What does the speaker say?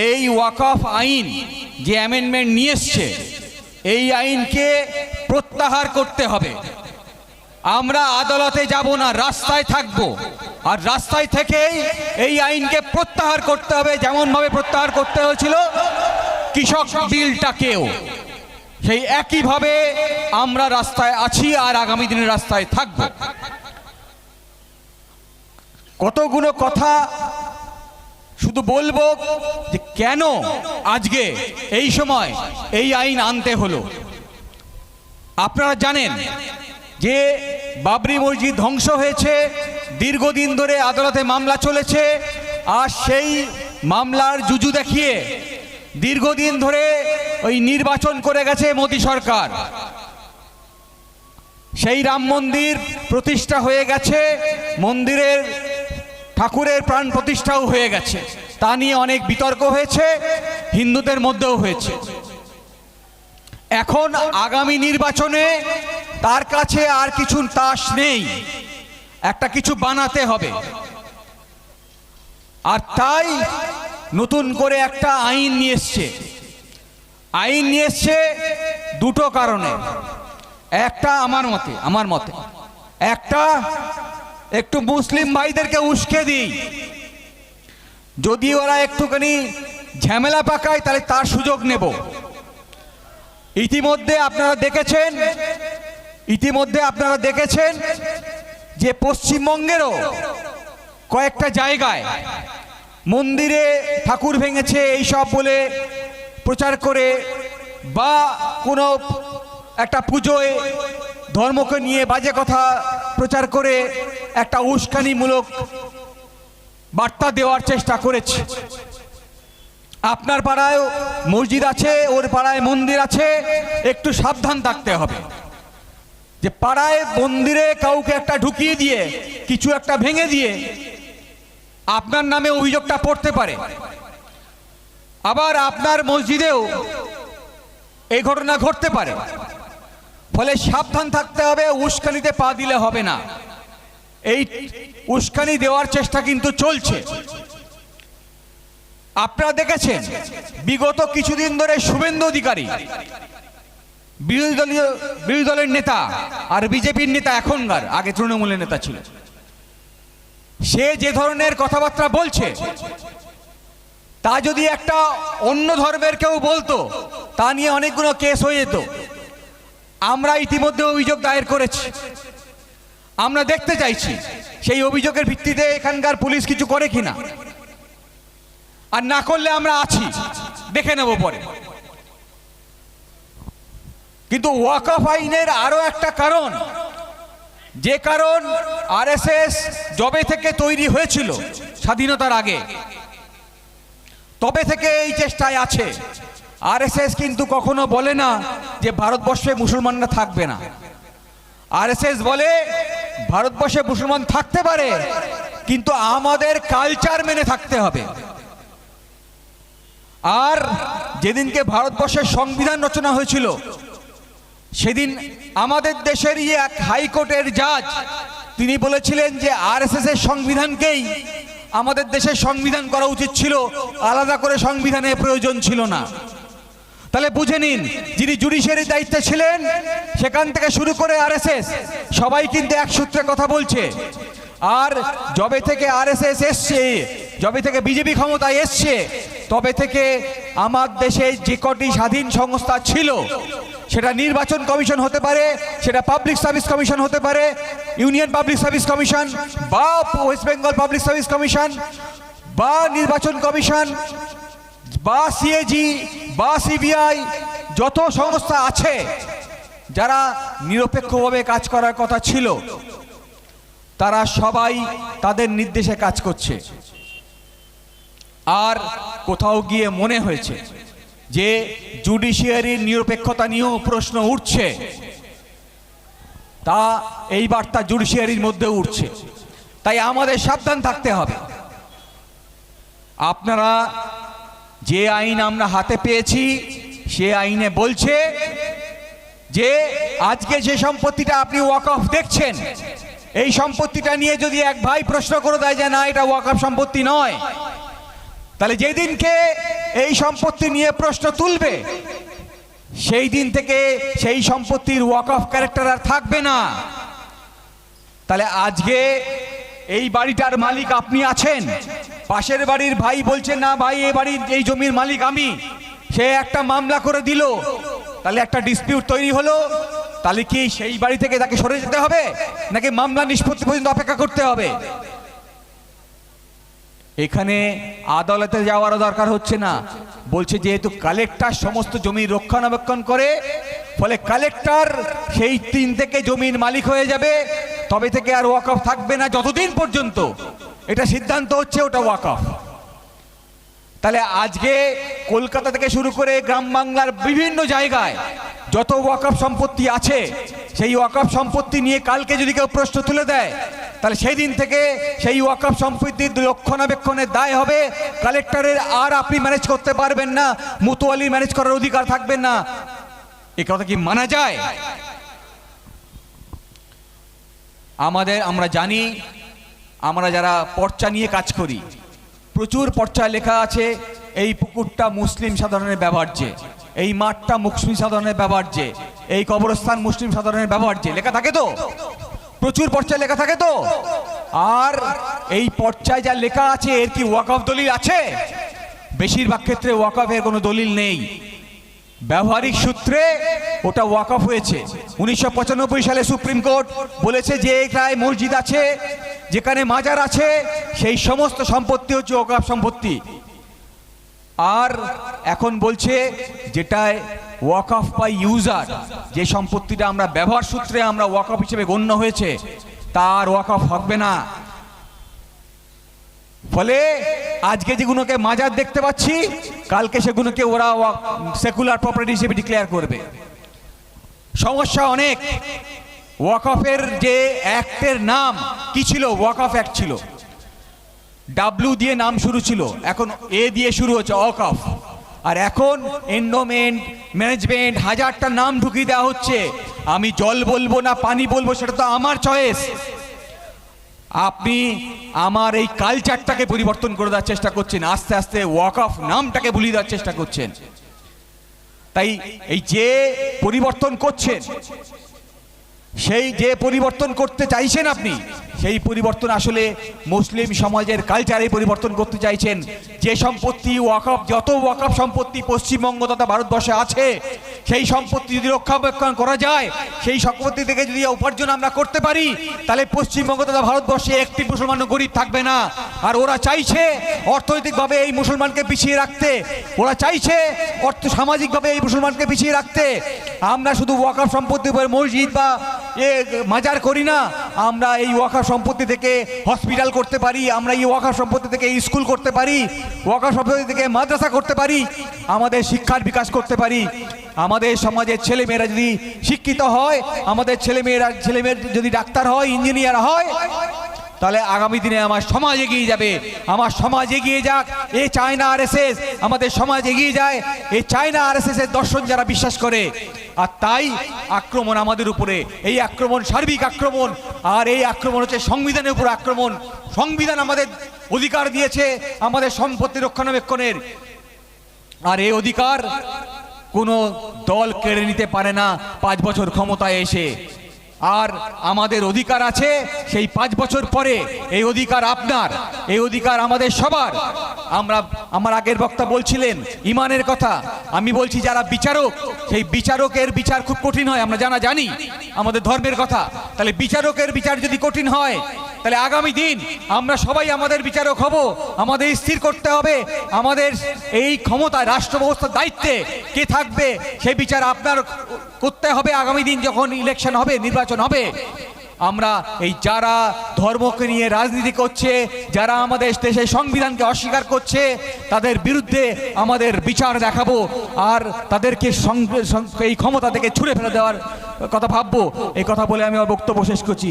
এই ওয়াকফ আইন যে অ্যামেন্ডমেন্ট নিয়ে এসছে, এই আইনকে প্রত্যাহার করতে হবে। আমরা আদালতে যাব না, রাস্তায় থাকব, আর রাস্তায় থেকেই এই আইনকে প্রত্যাহার করতে হবে, যেমনভাবে প্রত্যাহার করতে হয়েছিল কৃষক বিলটাকেও। সেই একইভাবে আমরা রাস্তায় আছি আর আগামী দিনে রাস্তায় থাকব। কতগুলো কথা শুধু বলবো যে কেন আজকে এই সময় এই আইন আনতে হলো। আপনারা জানেন যে বাবরি মসজিদ ধ্বংস হয়েছে, দীর্ঘদিন ধরে আদালতে মামলা চলেছে, আর সেই মামলার জুজু দেখিয়ে দীর্ঘদিন ধরে ওই নির্বাচন করে গেছে মোদী সরকার। সেই রাম মন্দির প্রতিষ্ঠা হয়ে গেছে, মন্দিরের ঠাকুরের প্রাণ প্রতিষ্ঠাও হয়ে গেছে, তা নিয়ে অনেক বিতর্ক হয়েছে, হিন্দুদের মধ্যেও হয়েছে। এখন আগামী নির্বাচনে তার কাছে আর কিছু তাস নেই, একটা কিছু বানাতে হবে। আর তাই নতুন করে একটা আইন নিয়ে এসছে। আইন নিয়ে এসছে দুটো কারণে। একটা আমার মতে একটা, একটু মুসলিম ভাইদেরকে উস্কে দিই, যদি ওরা একটুখানি ঝামেলা পাকায় তাহলে তার সুযোগ নেব। ইতিমধ্যে আপনারা দেখেছেন যে পশ্চিমবঙ্গেরও কয়েকটা জায়গায় মন্দিরে ঠাকুর ভেঙেছে এইসব বলে প্রচার করে, বা কোনো একটা পুজোয় ধর্মকে নিয়ে বাজে কথা প্রচার করে একটা উস্কানিমূলক বার্তা দেওয়ার চেষ্টা করেছে। আপনার পাড়ায় মসজিদ আছে, ওর পাড়ায় মন্দির আছে, একটু সাবধান থাকতে হবে যে পাড়ায় মন্দিরে কাউকে একটা ঢুকিয়ে দিয়ে কিছু একটা ভেঙে দিয়ে আপনার নামে অভিযোগটা পড়তে পারে। আবার আপনার মসজিদেও এই ঘটনা ঘটতে পারে। ফলে সাবধান থাকতে হবে, উস্কানিতে পা দিলে হবে না। এই উস্কানি দেওয়ার চেষ্টা কিন্তু চলছে। আপনারা দেখেছেন বিগত কিছুদিন ধরে শুভেন্দু অধিকারী, বিরোধী দলের নেতা আর বিজেপির নেতা এখনকার, আগে তৃণমূলের নেতা ছিল, সে যে ধরনের কথাবার্তা বলছে তা যদি একটা অন্য ধর্মের কেউ বলতো তা নিয়ে অনেকগুলো কেস হয়ে যেত। আমরা ইতিমধ্যে অভিযোগ দায়ের করেছি। আমরা দেখতে চাইছি সেই অভিযোগের ভিত্তিতে এখানকার পুলিশ কিছু করে কিনা, আর না করলে আমরা আছি, দেখে নেব পরে। কিন্তু ওয়াকফ আইনের আরো একটা কারণ, যে কারণ আরএসএস যবে থেকে তৈরি হয়েছিল স্বাধীনতার আগে, তবে থেকে এই চেষ্টায় আছে। আরএসএস কিন্তু কখনো বলে না যে ভারতবর্ষে মুসলমানরা থাকবে না। আরএসএস বলে ভারতবর্ষে মুসলমান থাকতে পারে, কিন্তু আমাদের কালচার মেনে থাকতে হবে। আর যেদিনকে ভারতবর্ষের সংবিধান রচনা হয়েছিল, সেদিন আমাদের দেশেরই এক হাইকোর্টের জাজ তিনি বলেছিলেন যে আরএসএস এর সংবিধানকেই আমাদের দেশের সংবিধান করা উচিত ছিল, আলাদা করে সংবিধানের প্রয়োজন ছিল না। তাহলে বুঝে নিন, যিনি জুডিশিয়ারির দায়িত্বে ছিলেন সেখান থেকে শুরু করে আরএসএস সবাই কিন্তু এক সূত্রে কথা বলছে। আর যবে থেকে আরএসএস এসছে, যবে থেকে বিজেপি ক্ষমতায় এসছে, তবে থেকে আমার দেশে যে কটি স্বাধীন সংস্থা ছিল, সেটা নির্বাচন কমিশন হতে পারে, সেটা পাবলিক সার্ভিস কমিশন হতে পারে, ইউনিয়ন পাবলিক সার্ভিস কমিশন বা West Bengal public service commission বা নির্বাচন কমিশন বা সিএজি বা সিবিআই, যত সংস্থা আছে যারা নিরপেক্ষভাবে কাজ করার কথা ছিল, তারা সবাই তাদের নির্দেশে কাজ করছে। আর কোথাও গিয়ে মনে হয়েছে যে জুডিশিয়ারির নিরপেক্ষতা নিয়েও প্রশ্ন উঠছে, তা এই বার্তা জুডিশিয়ারির মধ্যে উঠছে। তাই আমাদের সাবধান থাকতে হবে। আপনারা যে আইন আমরা হাতে পেয়েছি, সে আইনে বলছে যে আজকে যে সম্পত্তিটা আপনি ওয়াকফ দেখছেন, এই সম্পত্তিটা নিয়ে যদি এক ভাই প্রশ্ন করে দেয় যে না এটা ওয়াকফ সম্পত্তি নয়, তাহলে যেদিনকে এই সম্পত্তি নিয়ে প্রশ্ন তুলবে সেই দিন থেকে সেই সম্পত্তির ওয়াকফ ক্যারেক্টার আর থাকবে না। তাহলে আজকে এই বাড়িটার মালিক আপনি আছেন, পাশের বাড়ির ভাই বলছে না ভাই এই বাড়ির এই জমির মালিক আমি, সে একটা মামলা করে দিল, তাহলে একটা ডিসপিউট তৈরি হলো, তাহলে কি সেই বাড়ি থেকে তাকে সরে যেতে হবে নাকি মামলা নিষ্পত্তি পর্যন্ত অপেক্ষা করতে হবে? এখানে আদালতে যাওয়ারও দরকার হচ্ছে না, বলছে যেহেতু কালেক্টর সমস্ত জমির রক্ষণাবেক্ষণ করে, ফলে কালেক্টর সেই দিন থেকে জমির মালিক হয়ে যাবে, তবে থেকে আর ওয়াকফ থাকবে না যতদিন পর্যন্ত এটা সিদ্ধান্ত হচ্ছে ওটা ওয়াকফ। তাহলে আজকে কলকাতা থেকে শুরু করে গ্রাম বাংলার বিভিন্ন জায়গায় যত ওয়াকফ সম্পত্তি আছে, সেই ওয়াকফ সম্পত্তি নিয়ে কালকে যদি কেউ প্রশ্ন তুলে দেয়, তাহলে সেই দিন থেকে সেই ওয়াকফ সম্পত্তির রক্ষণাবেক্ষণের দায় হবে কালেক্টরের, আর আপনি ম্যানেজ করতে পারবেন না, মুতোয়ালি ম্যানেজ করার অধিকার থাকবেন না। এ কথা কি মানা যায়? আমরা জানি, আমরা যারা পর্চা নিয়ে কাজ করি, প্রচুর পর্চায় লেখা আছে এই পুকুরটা মুসলিম সাধারণের ব্যবহার্য, এই মাঠটা মুসলিম সাধারণের ব্যবহার্য, এই কবরস্থান মুসলিম সাধারণের ব্যবহার্য, লেখা থাকে তো, প্রচুর পর্চায় লেখা থাকে তো। আর এই পর্চায় যা লেখা আছে এর কি ওয়াকফ দলিল আছে? বেশিরভাগ ক্ষেত্রে ওয়াকফের কোনো দলিল নেই, ব্যবহারিক সূত্রে ওটা ওয়াকফ হয়েছে। 1995 সালে সুপ্রিম কোর্ট বলেছে যে এটায় মসজিদ আছে, যেখানে মাজার আছে, সেই সমস্ত সম্পত্তি হচ্ছে ওয়াকফ সম্পত্তি। আর এখন বলছে যেটায় ওয়াকফ বাই ইউজার, যে সম্পত্তিটা আমরা ব্যবহার সূত্রে আমরা ওয়াকফ হিসেবে গণ্য হয়েছে, তার ওয়াকফ হবে না। ফলে আজকে যেগুলোকে মাজার দেখতে পাচ্ছি, কালকে সেগুলোকে ওরা সেকুলার প্রপার্টি হিসেবে ডিক্লেয়ার করবে। সমস্যা অনেক। ওয়াকফের যে অ্যাক্টের নাম কি ছিল? ওয়াকফ অ্যাক্ট ছিল, ডাব্লিউ দিয়ে নাম শুরু ছিল, এখন এ দিয়ে শুরু হচ্ছে ওয়াকফ। আর এখন এন্ডোমেন্ট, ম্যানেজমেন্ট, হাজারটা নাম ঢুকিয়ে দেওয়া হচ্ছে। আমি জল বলবো না পানি বলবো সেটা তো আমার চয়েস। আপনি আমার এই কালচারটাকে পরিবর্তন করে দেওয়ার চেষ্টা করছেন, আস্তে আস্তে ওয়াকফ নামটাকে ভুলিয়ে দেওয়ার চেষ্টা করছেন। তাই এই যে পরিবর্তন করছেন, সেই যে পরিবর্তন করতে চাইছেন আপনি, সেই পরিবর্তন আসলে মুসলিম সমাজের কালচারে পরিবর্তন করতে চাইছেন। যে সম্পত্তি ওয়াকফ, যত ওয়াকফ সম্পত্তি পশ্চিমবঙ্গ তথা ভারতবর্ষে আছে, সেই সম্পত্তি যদি রক্ষণাবেক্ষণ করা যায়, সেই সম্পত্তি থেকে যদি উপার্জন আমরা করতে পারি, তাহলে পশ্চিমবঙ্গ তথা ভারতবর্ষে একটি মুসলমান গরিব থাকবে না। আর ওরা চাইছে অর্থনৈতিকভাবে এই মুসলমানকে পিছিয়ে রাখতে, ওরা চাইছে সামাজিকভাবে এই মুসলমানকে পিছিয়ে রাখতে। আমরা শুধু ওয়াকফ সম্পত্তির উপর মসজিদ বা মাজার করি না, আমরা এই ওয়াকফ সম্পত্তি থেকে হসপিটাল করতে পারি, আমরা এই ওয়াকফ সম্পত্তি থেকে স্কুল করতে পারি, ওয়াকফ সম্পত্তি থেকে মাদ্রাসা করতে পারি, আমাদের শিক্ষার বিকাশ করতে পারি। আমাদের সমাজের ছেলেমেয়েরা যদি শিক্ষিত হয়, আমাদের ছেলেমেয়েরা যদি ডাক্তার হয়, ইঞ্জিনিয়ার হয়, তাহলে আগামী দিনে আমার সমাজ এগিয়ে যাবে। আমার সমাজ এগিয়ে যাক, এ চায় না আরএসএস, আমাদের সমাজ এগিয়ে যায়, এ চায় না আরএসএস এর দর্শন যারা বিশ্বাস করে। আর তাই আক্রমণ আমাদের উপরে, এই আক্রমণ সার্বিক আক্রমণ, আর এই আক্রমণ হচ্ছে সংবিধানের উপর আক্রমণ। সংবিধান আমাদের অধিকার দিয়েছে আমাদের সম্পত্তি রক্ষণাবেক্ষণের, আর এই অধিকার কোনো দল কেড়ে নিতে পারে না 5 বছর ক্ষমতায় এসে। আর আমাদের অধিকার আছে সেই 5 বছর পরে। এই অধিকার আপনার, এই অধিকার আমাদের সবার। আমার আগের বক্তা বলছিলেন ইমানের কথা, আমি বলছি যারা বিচারক, সেই বিচারকের বিচার খুব কঠিন হয়, আমরা জানি আমাদের ধর্মের কথা। তাহলে বিচারকের বিচার যদি কঠিন হয়, তাহলে আগামী দিন আমরা সবাই আমাদের বিচারক হব। আমাদের স্থির করতে হবে আমাদের এই ক্ষমতায়, রাষ্ট্র ব্যবস্থার দায়িত্বে কে থাকবে, সেই বিচার আপনার করতে হবে আগামী দিন যখন ইলেকশন হবে, নির্বাচন হবে। আমরা এই যারা ধর্মকে নিয়ে রাজনীতি করছে, যারা আমাদের দেশের সংবিধানকে অস্বীকার করছে, তাদের বিরুদ্ধে আমাদের বিচার দেখাবো, আর তাদেরকে এই ক্ষমতা থেকে ছুঁড়ে ফেলে দেওয়ার কথা ভাববো। এই কথা বলে আমি আমার বক্তব্য শেষ করছি।